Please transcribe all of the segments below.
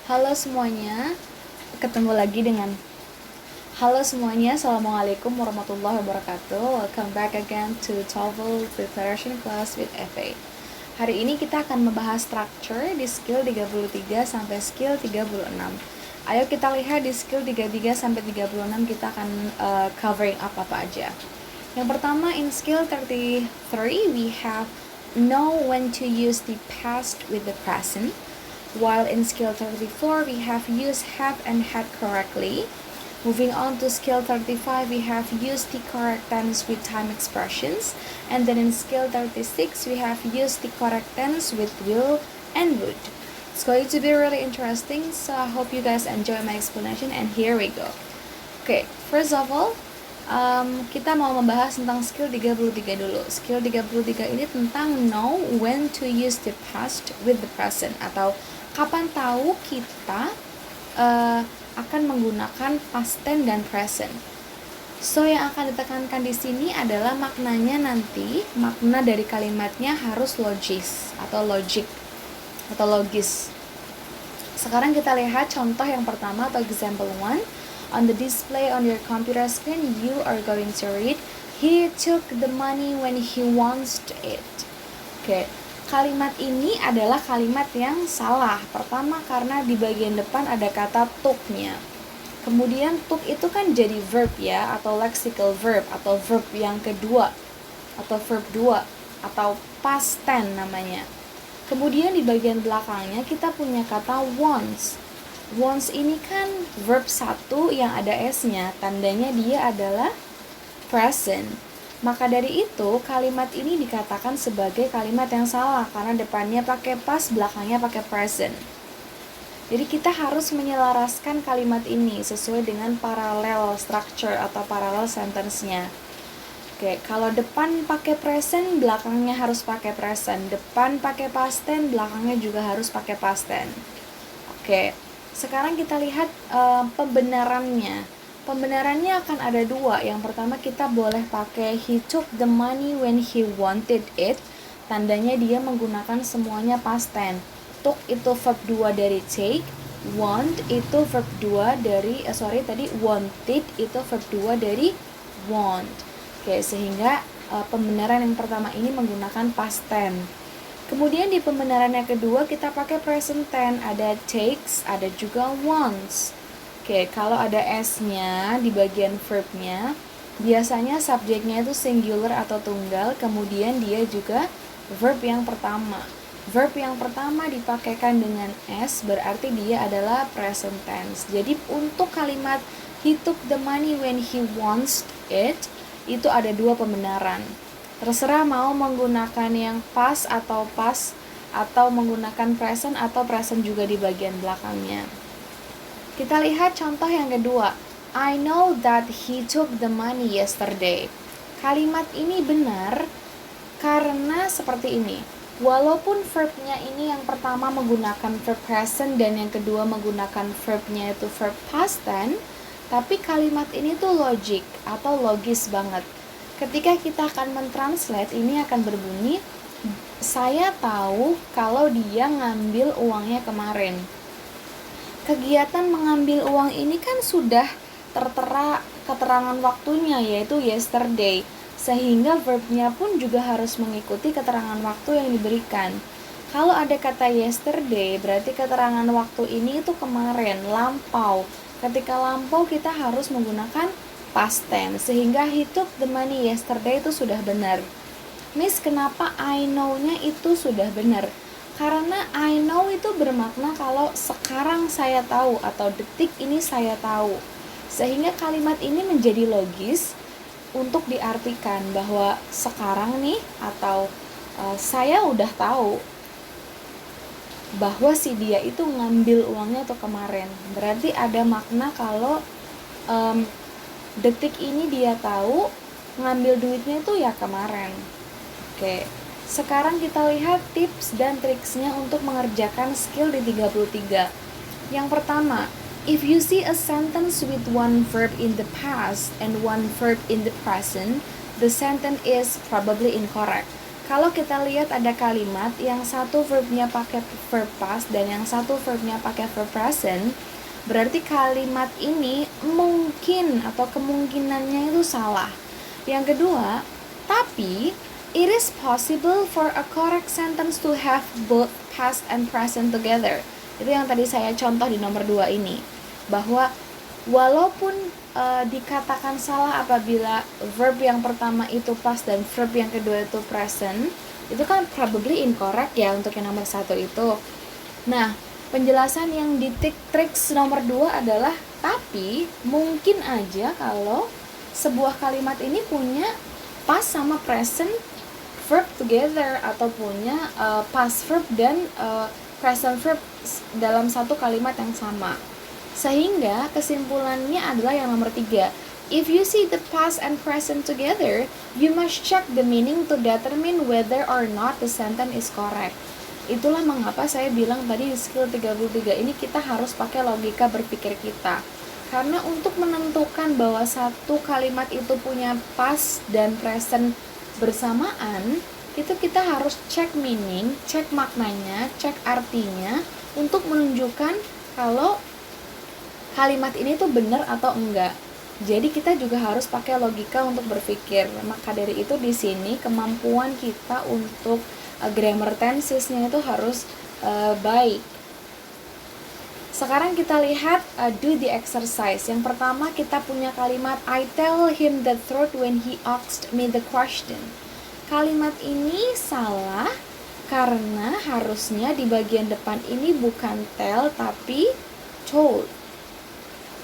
Halo semuanya, ketemu lagi dengan Halo semuanya, Assalamualaikum warahmatullahi wabarakatuh. Welcome back again to TOEFL Preparation Class with FA. Hari ini kita akan membahas structure di skill 33 sampai skill 36. Ayo kita lihat di skill 33 sampai 36 kita akan covering apa aja. Yang pertama, in skill 33 we have know when to use the past with the present. While in skill 34, we have used have and had correctly. Moving on to skill 35, we have used the correct tense with time expressions. And then in skill 36, we have used the correct tense with will and would. It's going to be really interesting, so I hope you guys enjoy my explanation, and here we go. Okay, first of all, kita mau membahas tentang skill 33 dulu. Skill 33 ini tentang know when to use the past with the present, atau kapan tahu kita akan menggunakan past tense dan present. So yang akan ditekankan di sini adalah maknanya nanti, makna dari kalimatnya harus logis atau logic atau logis. Sekarang kita lihat contoh yang pertama atau example 1. On the display on your computer screen, you are going to read, he took the money when he wants it. Oke. Kalimat ini adalah kalimat yang salah. Pertama karena di bagian depan ada kata took-nya. Kemudian took itu kan jadi verb ya, atau lexical verb, atau verb yang kedua, atau verb 2, atau past tense namanya. Kemudian di bagian belakangnya kita punya kata wants. Wants ini kan verb 1 yang ada s-nya, tandanya dia adalah present. Maka dari itu, kalimat ini dikatakan sebagai kalimat yang salah karena depannya pakai past, belakangnya pakai present. Jadi kita harus menyelaraskan kalimat ini sesuai dengan parallel structure atau parallel sentence-nya. Oke, kalau depan pakai present, belakangnya harus pakai present. Depan pakai past tense, belakangnya juga harus pakai past tense. Oke, sekarang kita lihat pembenarannya. Pembenarannya akan ada dua. Yang pertama kita boleh pakai he took the money when he wanted it. Tandanya dia menggunakan semuanya past tense. Took itu verb 2 dari take. Want itu verb 2 dari wanted itu verb 2 dari want. Oke, sehingga pembenaran yang pertama ini menggunakan past tense. Kemudian di pembenaran yang kedua kita pakai present tense. Ada takes, ada juga wants. Oke, kalau ada s-nya di bagian verb-nya, biasanya subjeknya itu singular atau tunggal, kemudian dia juga verb yang pertama. Verb yang pertama dipakaikan dengan s, berarti dia adalah present tense. Jadi untuk kalimat he took the money when he wants it, itu ada dua pembenaran. Terserah mau menggunakan yang past, atau menggunakan present, atau present juga di bagian belakangnya. Kita lihat contoh yang kedua. I know that he took the money yesterday. Kalimat ini benar karena seperti ini. Walaupun verbnya ini yang pertama menggunakan verb present dan yang kedua menggunakan verbnya itu verb past tense, tapi kalimat ini tuh logic atau logis banget. Ketika kita akan mentranslate, ini akan berbunyi, saya tahu kalau dia ngambil uangnya kemarin. Kegiatan mengambil uang ini kan sudah tertera keterangan waktunya, yaitu yesterday, sehingga verbnya pun juga harus mengikuti keterangan waktu yang diberikan. Kalau ada kata yesterday, berarti keterangan waktu ini itu kemarin, lampau. Ketika lampau kita harus menggunakan past tense, sehingga he took the money yesterday itu sudah benar. Miss, kenapa I know-nya itu sudah benar? Karena I know itu bermakna kalau sekarang saya tahu atau detik ini saya tahu. Sehingga kalimat ini menjadi logis untuk diartikan bahwa sekarang nih atau saya udah tahu bahwa si dia itu ngambil uangnya tuh kemarin. Berarti ada makna kalau detik ini dia tahu ngambil duitnya itu ya kemarin. Oke. Sekarang kita lihat tips dan triksnya untuk mengerjakan skill di 33. Yang pertama, if you see a sentence with one verb in the past and one verb in the present, the sentence is probably incorrect. Kalau kita lihat ada kalimat yang satu verbnya pakai verb past dan yang satu verbnya pakai verb present, berarti kalimat ini mungkin atau kemungkinannya itu salah. Yang kedua, tapi it is possible for a correct sentence to have both past and present together. Itu yang tadi saya contoh di nomor 2 ini. Bahwa walaupun dikatakan salah apabila verb yang pertama itu past dan verb yang kedua itu present, itu kan probably incorrect ya untuk yang nomor 1 itu. Nah, penjelasan yang di tricks nomor 2 adalah tapi mungkin aja kalau sebuah kalimat ini punya past sama present verb together atau punya past verb dan present verb dalam satu kalimat yang sama. Sehingga kesimpulannya adalah yang nomor 3. If you see the past and present together, you must check the meaning to determine whether or not the sentence is correct. Itulah mengapa saya bilang tadi di skill 33 ini kita harus pakai logika berpikir kita. Karena untuk menentukan bahwa satu kalimat itu punya past dan present bersamaan, itu kita harus cek meaning, cek maknanya, cek artinya untuk menunjukkan kalau kalimat ini tuh benar atau enggak. Jadi kita juga harus pakai logika untuk berpikir. Maka dari itu di sini kemampuan kita untuk grammar tensesnya itu harus baik. Sekarang kita lihat do the exercise. Yang pertama kita punya kalimat I tell him the truth when he asked me the question. Kalimat ini salah karena harusnya di bagian depan ini bukan tell tapi told.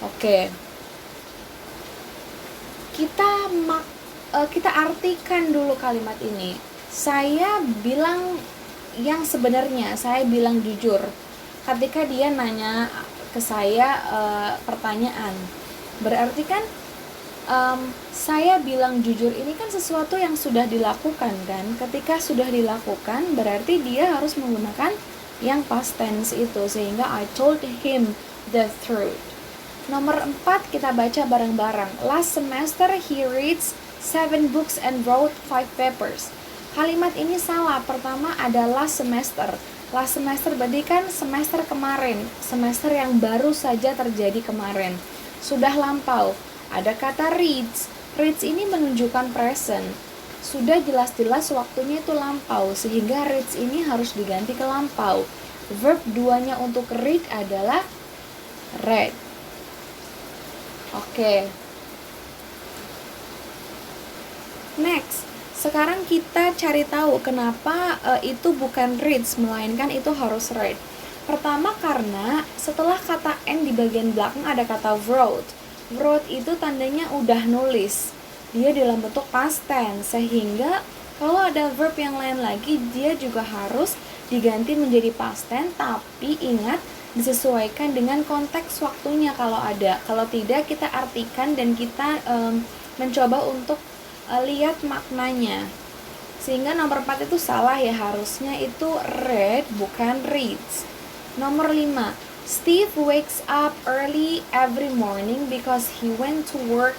Oke. Kita artikan dulu kalimat ini. Saya bilang yang sebenarnya, saya bilang jujur. Ketika dia nanya ke saya pertanyaan, berarti kan saya bilang jujur ini kan sesuatu yang sudah dilakukan kan. Ketika sudah dilakukan, berarti dia harus menggunakan yang past tense itu, sehingga I told him the truth. Nomor 4 kita baca bareng-bareng. Last semester he reads 7 books and wrote 5 papers. Kalimat ini salah. Pertama ada last semester. Last semester berarti kan semester kemarin, semester yang baru saja terjadi kemarin. Sudah lampau. Ada kata reads. Reads ini menunjukkan present. Sudah jelas-jelas waktunya itu lampau, sehingga reads ini harus diganti ke lampau. Verb 2-nya untuk read adalah read. Oke. Next, sekarang kita cari tahu kenapa itu bukan reads, melainkan itu harus read. Pertama karena setelah kata N di bagian belakang ada kata wrote. Wrote itu tandanya udah nulis. Dia dalam bentuk past tense, sehingga kalau ada verb yang lain lagi dia juga harus diganti menjadi past tense, tapi ingat disesuaikan dengan konteks waktunya kalau ada. Kalau tidak kita artikan dan kita mencoba untuk lihat maknanya. Sehingga nomor 4 itu salah ya, harusnya itu read bukan reads. Nomor 5, Steve wakes up early every morning because he went to work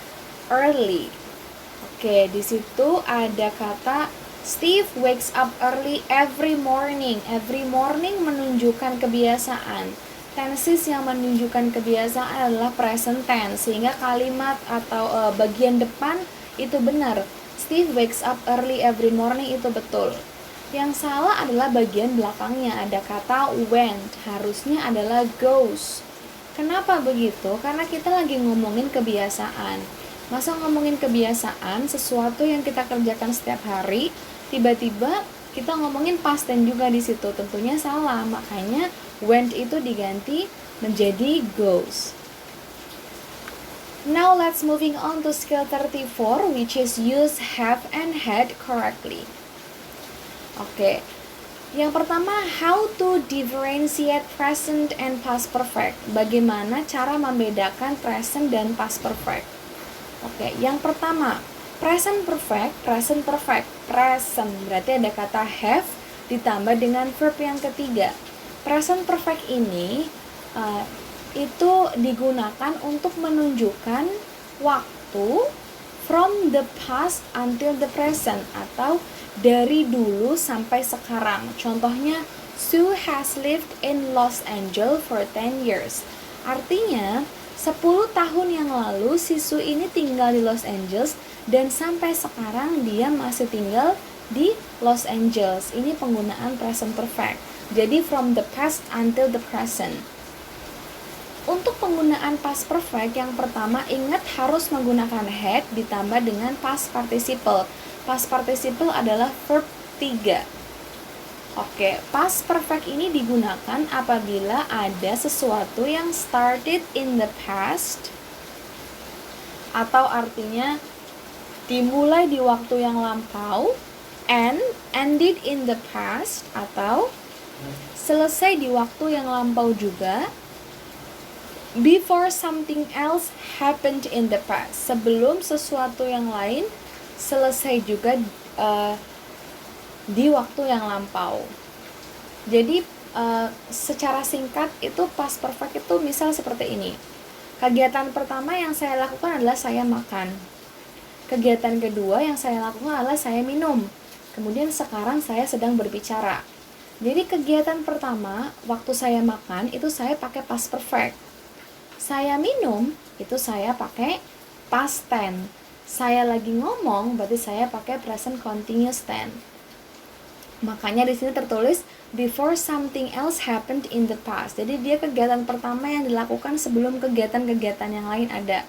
early. Oke, di situ ada kata Steve wakes up early every morning. Every morning menunjukkan kebiasaan. Tenses yang menunjukkan kebiasaan adalah present tense, sehingga kalimat atau bagian depan itu benar. Steve wakes up early every morning itu betul. Yang salah adalah bagian belakangnya, ada kata went, harusnya adalah goes. Kenapa begitu? Karena kita lagi ngomongin kebiasaan. Masa ngomongin kebiasaan, sesuatu yang kita kerjakan setiap hari, tiba-tiba kita ngomongin past tense juga di situ, tentunya salah. Makanya went itu diganti menjadi goes. Now let's moving on to skill 34, which is use have and had correctly. Oke. Yang pertama, how to differentiate present and past perfect. Bagaimana cara membedakan present dan past perfect. Oke, yang pertama, present perfect. Present berarti ada kata have ditambah dengan verb yang ketiga. Present perfect ini itu digunakan untuk menunjukkan waktu, from the past until the present, atau dari dulu sampai sekarang. Contohnya, Sue has lived in Los Angeles for 10 years. Artinya, 10 tahun yang lalu si Sue ini tinggal di Los Angeles dan sampai sekarang dia masih tinggal di Los Angeles. Ini penggunaan present perfect. Jadi from the past until the present. Untuk penggunaan past perfect yang pertama, ingat harus menggunakan had ditambah dengan past participle. Past participle adalah verb 3. Oke, past perfect ini digunakan apabila ada sesuatu yang started in the past, atau artinya dimulai di waktu yang lampau, and ended in the past, atau selesai di waktu yang lampau juga, before something else happened in the past, sebelum sesuatu yang lain selesai juga di waktu yang lampau. Jadi secara singkat itu past perfect itu misal seperti ini. Kegiatan pertama yang saya lakukan adalah saya makan. Kegiatan kedua yang saya lakukan adalah saya minum. Kemudian sekarang saya sedang berbicara. Jadi kegiatan pertama waktu saya makan itu saya pakai past perfect. Saya minum, itu saya pakai past tense. Saya lagi ngomong, berarti saya pakai present continuous tense. Makanya di sini tertulis before something else happened in the past. Jadi dia kegiatan pertama yang dilakukan sebelum kegiatan-kegiatan yang lain ada.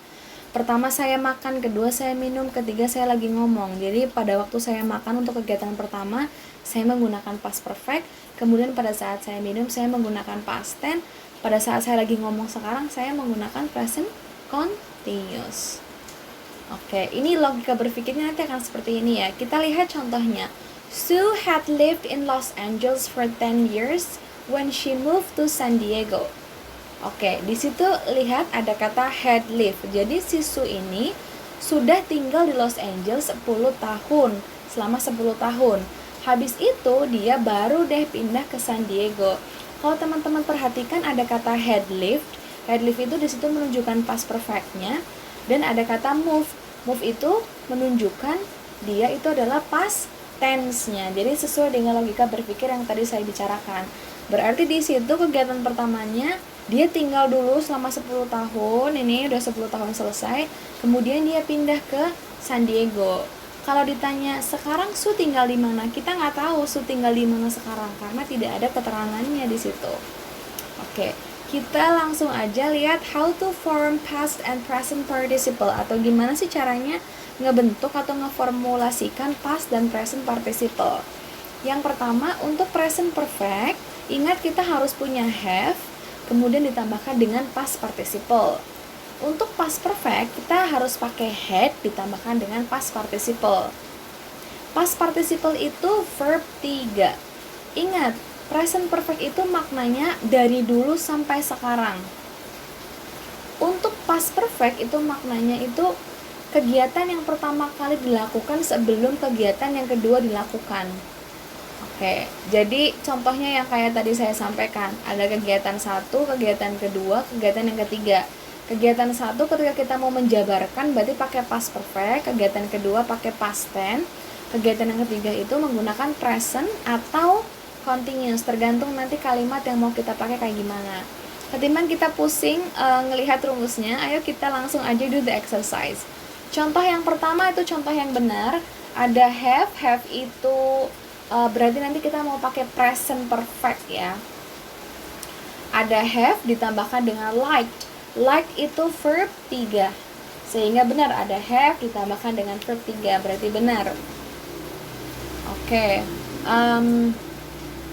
Pertama saya makan, kedua saya minum, ketiga saya lagi ngomong. Jadi pada waktu saya makan untuk kegiatan pertama, saya menggunakan past perfect. Kemudian pada saat saya minum, saya menggunakan past tense. Pada saat saya lagi ngomong sekarang, saya menggunakan present continuous. Oke, ini logika berpikirnya nanti akan seperti ini ya. Kita lihat contohnya. Sue had lived in Los Angeles for 10 years when she moved to San Diego. Oke, di situ lihat ada kata had lived. Jadi si Sue ini sudah tinggal di Los Angeles 10 tahun, selama 10 tahun. Habis itu dia baru deh pindah ke San Diego. Kalau teman-teman perhatikan ada kata had lived. Had lived itu di situ menunjukkan past perfect-nya, dan ada kata move. Move itu menunjukkan dia itu adalah past tense-nya. Jadi sesuai dengan logika berpikir yang tadi saya bicarakan. Berarti di situ kegiatan pertamanya dia tinggal dulu selama 10 tahun. Ini udah 10 tahun selesai. Kemudian dia pindah ke San Diego. Kalau ditanya sekarang Su tinggal di mana, kita nggak tahu Su tinggal di mana sekarang karena tidak ada keterangannya di situ. Oke, kita langsung aja lihat how to form past and present participle, atau gimana sih caranya ngebentuk atau ngeformulasikan past dan present participle. Yang pertama, untuk present perfect, ingat kita harus punya have, kemudian ditambahkan dengan past participle. Untuk past perfect, kita harus pakai had ditambahkan dengan past participle. Past participle itu verb 3. Ingat, present perfect itu maknanya dari dulu sampai sekarang. Untuk past perfect itu maknanya itu kegiatan yang pertama kali dilakukan sebelum kegiatan yang kedua dilakukan. Oke, jadi contohnya yang kayak tadi saya sampaikan, ada kegiatan 1, kegiatan kedua, kegiatan yang ketiga. Kegiatan 1 ketika kita mau menjabarkan berarti pakai past perfect, kegiatan kedua pakai past tense, kegiatan yang ketiga itu menggunakan present atau continuous, tergantung nanti kalimat yang mau kita pakai kayak gimana. Ketimbang kita pusing ngelihat rumusnya, ayo kita langsung aja do the exercise. Contoh yang pertama itu contoh yang benar, ada have itu berarti nanti kita mau pakai present perfect ya. Ada have ditambahkan dengan liked. Like itu verb 3, sehingga benar ada have ditambahkan dengan verb 3, berarti benar. Oke,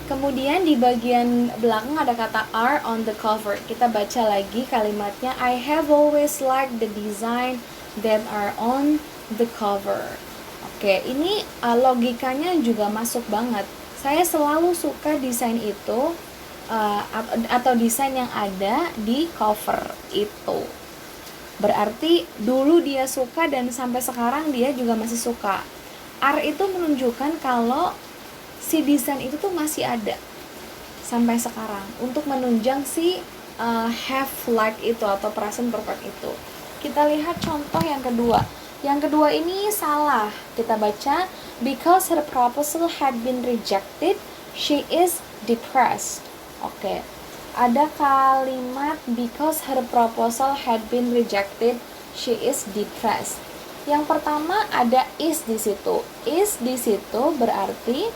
kemudian di bagian belakang ada kata are on the cover. Kita baca lagi kalimatnya. I have always liked the design that are on the cover. Oke, ini logikanya juga masuk banget. Saya selalu suka desain itu, atau desain yang ada di cover itu. Berarti dulu dia suka dan sampai sekarang dia juga masih suka. Are itu menunjukkan kalau si desain itu tuh masih ada sampai sekarang untuk menunjang si have like itu atau present perfect itu. Kita lihat contoh yang kedua. Yang kedua ini salah. Kita baca, because her proposal had been rejected, she is depressed. Oke. Ada kalimat because her proposal had been rejected, she is depressed. Yang pertama ada is di situ. Is di situ berarti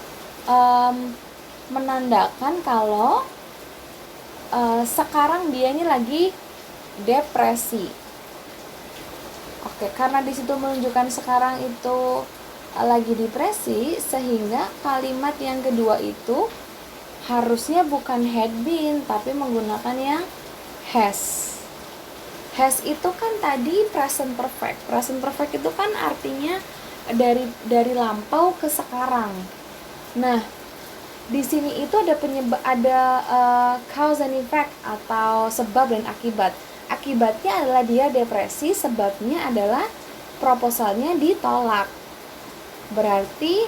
menandakan kalau sekarang dia ini lagi depresi. Oke, karena di situ menunjukkan sekarang itu lagi depresi, sehingga kalimat yang kedua itu harusnya bukan had been, tapi menggunakan yang has. Has itu kan tadi present perfect. Present perfect itu kan artinya dari lampau ke sekarang. Nah, di sini itu ada cause and effect atau sebab dan akibat. Akibatnya adalah dia depresi, sebabnya adalah proposalnya ditolak. Berarti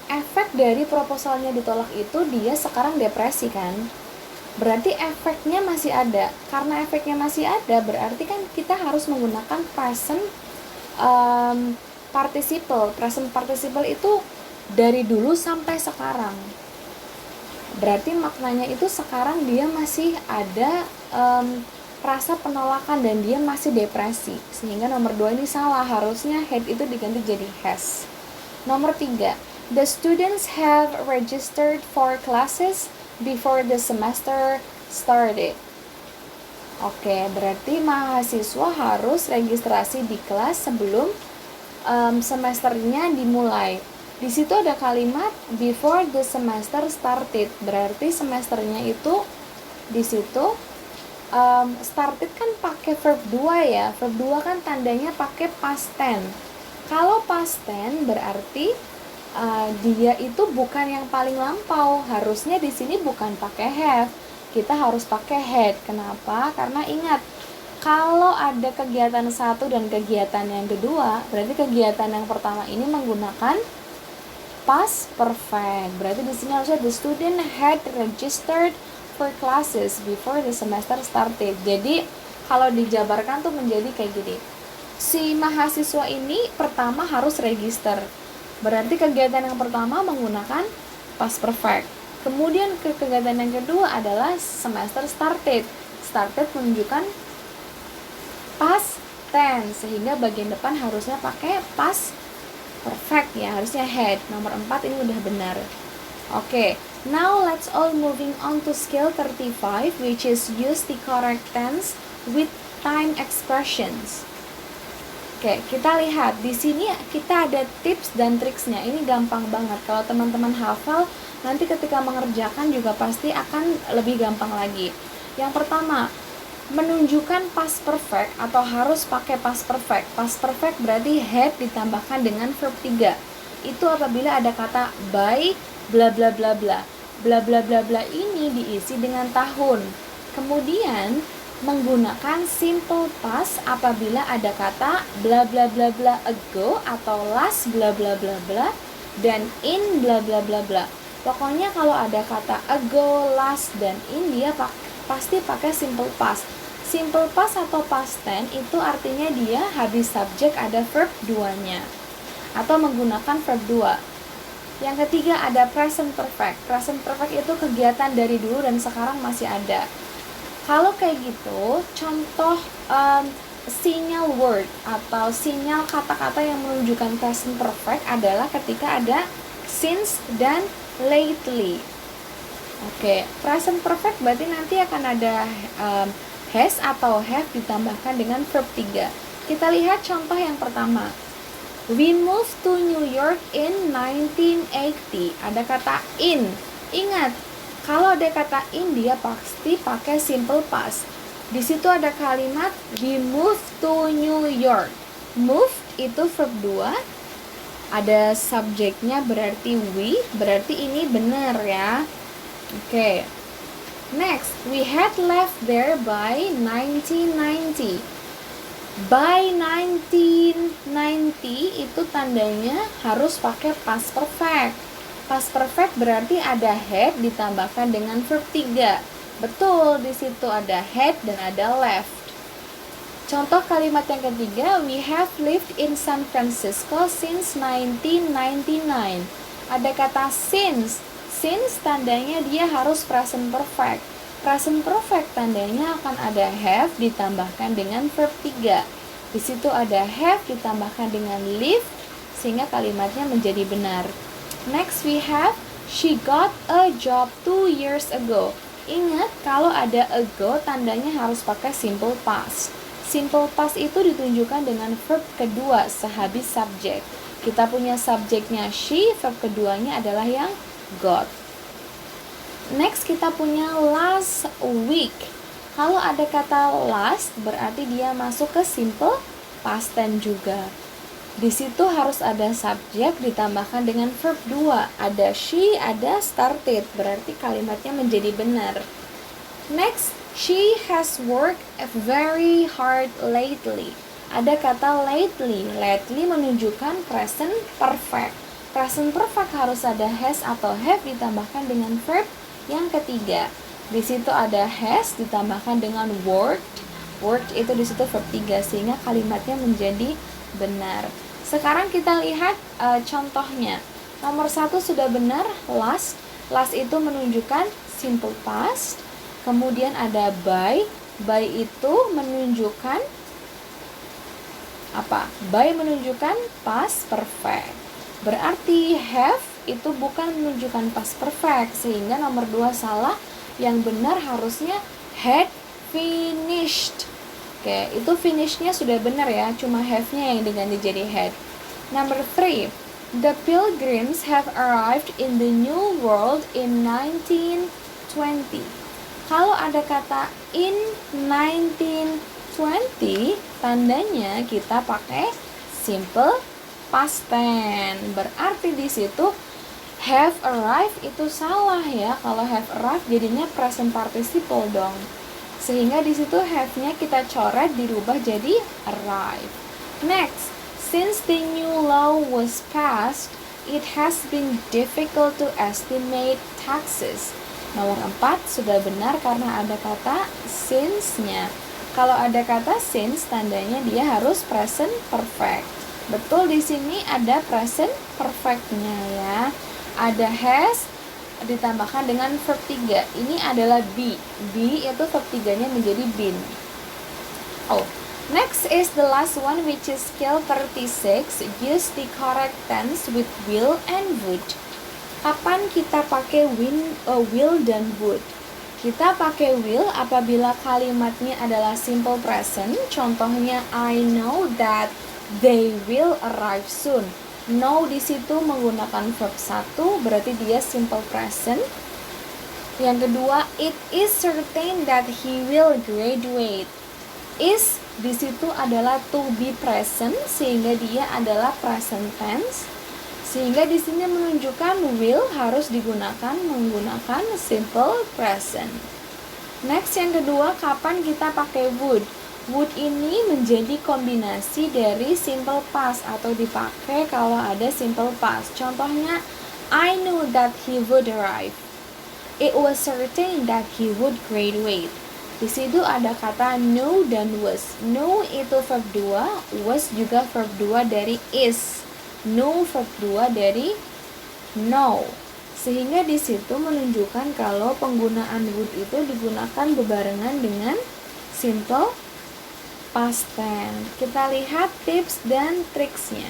efek dari proposalnya ditolak itu dia sekarang depresi kan. Berarti efeknya masih ada. Karena efeknya masih ada, berarti kan kita harus menggunakan present participle. Present participle itu dari dulu sampai sekarang. Berarti maknanya itu sekarang dia masih ada rasa penolakan dan dia masih depresi. Sehingga nomor 2 ini salah, harusnya had itu diganti jadi has. Nomor 3, the students have registered for classes before the semester started. Oke, berarti mahasiswa harus registrasi di kelas sebelum semesternya dimulai. Di situ ada kalimat before the semester started, berarti semesternya itu di situ started kan pakai verb 2 ya. Verb 2 kan tandanya pakai past tense. Kalau past tense berarti dia itu bukan yang paling lampau. Harusnya di sini bukan pakai have. Kita harus pakai had. Kenapa? Karena ingat, kalau ada kegiatan satu dan kegiatan yang kedua, berarti kegiatan yang pertama ini menggunakan past perfect. Berarti di sini harusnya the student had registered for classes before the semester started. Jadi kalau dijabarkan tuh menjadi kayak gini. Si mahasiswa ini pertama harus register. Berarti kegiatan yang pertama menggunakan past perfect. Kemudian kegiatan yang kedua adalah semester started. Started menunjukkan past tense, sehingga bagian depan harusnya pakai past perfect ya, harusnya had. Nomor 4 ini udah benar. Oke, now let's all moving on to skill 35, which is use the correct tense with time expressions. Oke, kita lihat di sini kita ada tips dan triksnya. Ini gampang banget. Kalau teman-teman hafal, nanti ketika mengerjakan juga pasti akan lebih gampang lagi. Yang pertama, menunjukkan past perfect atau harus pakai past perfect. Past perfect berarti had ditambahkan dengan verb 3. Itu apabila ada kata by bla bla bla bla. Bla bla bla bla ini diisi dengan tahun. Kemudian menggunakan simple past apabila ada kata bla bla bla bla ago atau last bla bla bla bla dan in bla bla bla bla. Pokoknya kalau ada kata ago, last dan in dia pasti pakai simple past. Simple past atau past tense itu artinya dia habis subjek ada verb 2-nya atau menggunakan verb 2. Yang ketiga ada present perfect. Present perfect itu kegiatan dari dulu dan sekarang masih ada. Kalau kayak gitu, contoh sinyal word atau sinyal kata-kata yang menunjukkan present perfect adalah ketika ada since dan lately. Oke, present perfect berarti nanti akan ada has atau have ditambahkan dengan verb 3. Kita lihat contoh yang pertama. We moved to New York in 1980. Ada kata in. Ingat, kalau ada kata in dia pasti pakai simple past. Di situ ada kalimat we moved to New York. Move itu verb 2. Ada subjeknya berarti we, berarti ini benar ya. Oke. Next, we had left there by 1990. By 1990 itu tandanya harus pakai past perfect. Past perfect berarti ada had ditambahkan dengan verb 3. Betul, di situ ada had dan ada left. Contoh kalimat yang ketiga, we have lived in San Francisco since 1999. Ada kata since. Since tandanya dia harus present perfect. Present perfect tandanya akan ada have ditambahkan dengan verb 3. Di situ ada have ditambahkan dengan live sehingga kalimatnya menjadi benar. Next we have she got a job 2 years ago. Ingat kalau ada ago tandanya harus pakai simple past. Simple past itu ditunjukkan dengan verb kedua sehabis subjek. Kita punya subjeknya she, verb keduanya adalah yang got. Next kita punya last week. Kalau ada kata last berarti dia masuk ke simple past tense juga. Di situ harus ada subjek ditambahkan dengan verb 2. Ada she, ada started, berarti kalimatnya menjadi benar. Next, she has worked very hard lately. Ada kata lately. Lately menunjukkan present perfect. Present perfect harus ada has atau have ditambahkan dengan verb yang ketiga. Di situ ada has ditambahkan dengan worked. Worked itu di situ verb 3 sehingga kalimatnya menjadi benar. Sekarang kita lihat contohnya. Nomor 1 sudah benar, last. Last itu menunjukkan simple past. Kemudian ada by. By itu menunjukkan apa? By menunjukkan past perfect. Berarti have itu bukan menunjukkan past perfect, sehingga nomor 2 salah. Yang benar harusnya had finished. Oke, itu finishnya sudah benar ya, cuma have-nya yang diganti jadi had. Number 3, the pilgrims have arrived in the New World in 1920. Kalau ada kata in 1920, tandanya kita pakai simple past tense. Berarti di situ have arrived itu salah ya. Kalau have arrived jadinya present participle dong. Sehingga di situ have-nya kita coret dirubah jadi arrive. Next, since the new law was passed, it has been difficult to estimate taxes. Nomor 4 sudah benar karena ada kata since-nya. Kalau ada kata since, tandanya dia harus present perfect. Betul, di sini ada present perfect-nya ya. Ada has ditambahkan dengan verb 3. Ini adalah be. Be itu verb 3-nya menjadi been. Oh, next is the last one, which is skill 36. Use the correct tense with will and would. Kapan kita pakai will dan would? Kita pakai will apabila kalimatnya adalah simple present. Contohnya, I know that they will arrive soon. Know di situ menggunakan verb 1, berarti dia simple present. Yang kedua, it is certain that he will graduate. Is di situ adalah to be present, sehingga dia adalah present tense. Sehingga di sini menunjukkan will harus digunakan menggunakan simple present. Next, yang kedua, kapan kita pakai would? Would ini menjadi kombinasi dari simple past atau dipakai kalau ada simple past. Contohnya, I knew that he would arrive. It was certain that he would graduate. Di situ ada kata know dan was. Know itu verb 2, was juga verb 2 dari is. Know verb 2 dari know. Sehingga di situ menunjukkan kalau penggunaan would itu digunakan bebarengan dengan simple past tense. Kita lihat tips dan triksnya.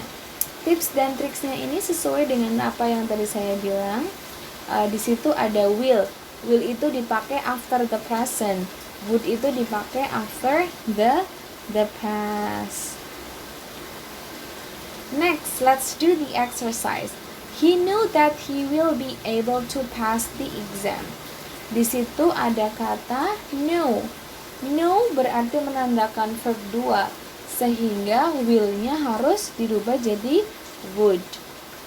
Tips dan triksnya ini sesuai dengan apa yang tadi saya bilang. Di situ ada will. Will itu dipakai after the present. Would itu dipakai after the past. Next, let's do the exercise. He knew that he will be able to pass the exam. Di situ ada kata know. Know berarti menandakan verb 2, sehingga will-nya harus dirubah jadi would.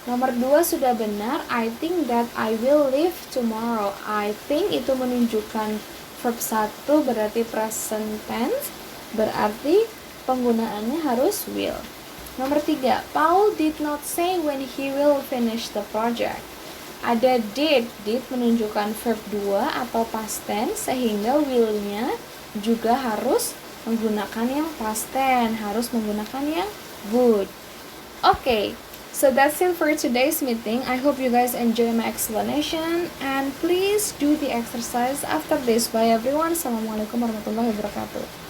Nomor 2 sudah benar, I think that I will leave tomorrow. I think itu menunjukkan verb 1 berarti present tense, berarti penggunaannya harus will. Nomor 3, Paul did not say when he will finish the project. Ada did menunjukkan verb 2 atau past tense, sehingga will-nya juga harus menggunakan yang past tense, harus menggunakan yang would. Okay, so that's it for today's meeting. I hope you guys enjoy my explanation and please do the exercise after this. Bye everyone. Assalamualaikum warahmatullahi wabarakatuh.